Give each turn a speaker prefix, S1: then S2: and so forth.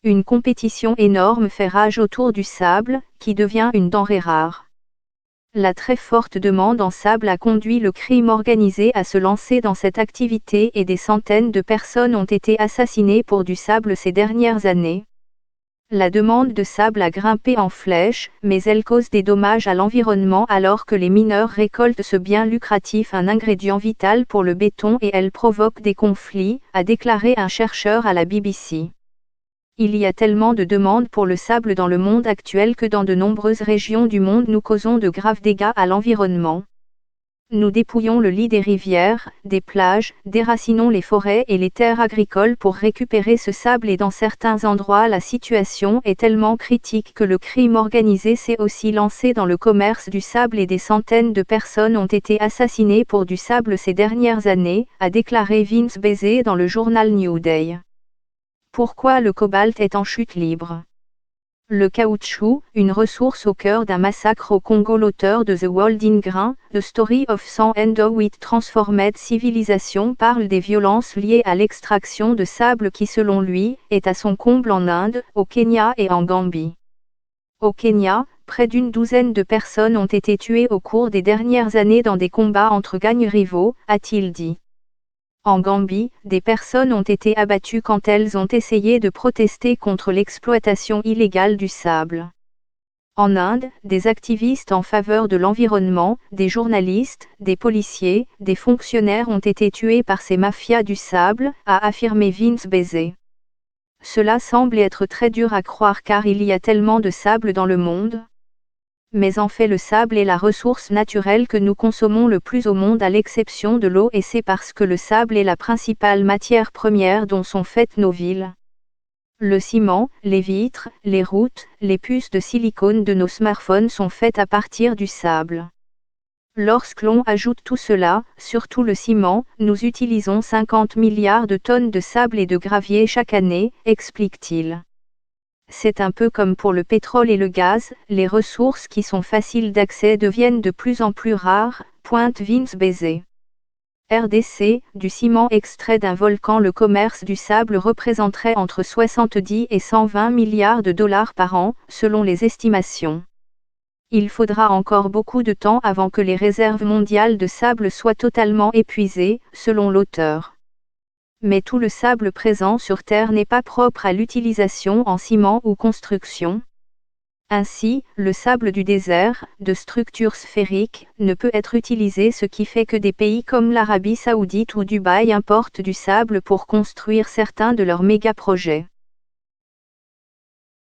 S1: Une compétition énorme fait rage autour du sable, qui devient une denrée rare. La très forte demande en sable a conduit le crime organisé à se lancer dans cette activité et des centaines de personnes ont été assassinées pour du sable ces dernières années. La demande de sable a grimpé en flèche, mais elle cause des dommages à l'environnement alors que les mineurs récoltent ce bien lucratif, un ingrédient vital pour le béton, et elle provoque des conflits, a déclaré un chercheur à la BBC. Il y a tellement de demandes pour le sable dans le monde actuel que dans de nombreuses régions du monde nous causons de graves dégâts à l'environnement. Nous dépouillons le lit des rivières, des plages, déracinons les forêts et les terres agricoles pour récupérer ce sable, et dans certains endroits la situation est tellement critique que le crime organisé s'est aussi lancé dans le commerce du sable et des centaines de personnes ont été assassinées pour du sable ces dernières années, a déclaré Vince Bézé dans le journal New Day. Pourquoi le cobalt est en chute libre? Le caoutchouc, une ressource au cœur d'un massacre au Congo. L'auteur de The World in Grain, The Story of Sand and How It Transformed Civilization parle des violences liées à l'extraction de sable qui, selon lui, est à son comble en Inde, au Kenya et en Gambie. Au Kenya, près d'une douzaine de personnes ont été tuées au cours des dernières années dans des combats entre gangs rivaux, a-t-il dit. En Gambie, des personnes ont été abattues quand elles ont essayé de protester contre l'exploitation illégale du sable. En Inde, des activistes en faveur de l'environnement, des journalistes, des policiers, des fonctionnaires ont été tués par ces mafias du sable, a affirmé Vince Bézé. Cela semble être très dur à croire car il y a tellement de sable dans le monde. Mais en fait le sable est la ressource naturelle que nous consommons le plus au monde à l'exception de l'eau, et c'est parce que le sable est la principale matière première dont sont faites nos villes. Le ciment, les vitres, les routes, les puces de silicone de nos smartphones sont faites à partir du sable. Lorsque l'on ajoute tout cela, surtout le ciment, nous utilisons 50 milliards de tonnes de sable et de gravier chaque année, explique-t-il. C'est un peu comme pour le pétrole et le gaz, les ressources qui sont faciles d'accès deviennent de plus en plus rares, pointe Vince Bézé. RDC, du ciment extrait d'un volcan. Le commerce du sable représenterait entre 70 et 120 milliards de dollars par an, selon les estimations. Il faudra encore beaucoup de temps avant que les réserves mondiales de sable soient totalement épuisées, selon l'auteur. Mais tout le sable présent sur Terre n'est pas propre à l'utilisation en ciment ou construction. Ainsi, le sable du désert, de structure sphérique, ne peut être utilisé, ce qui fait que des pays comme l'Arabie Saoudite ou Dubaï importent du sable pour construire certains de leurs méga-projets.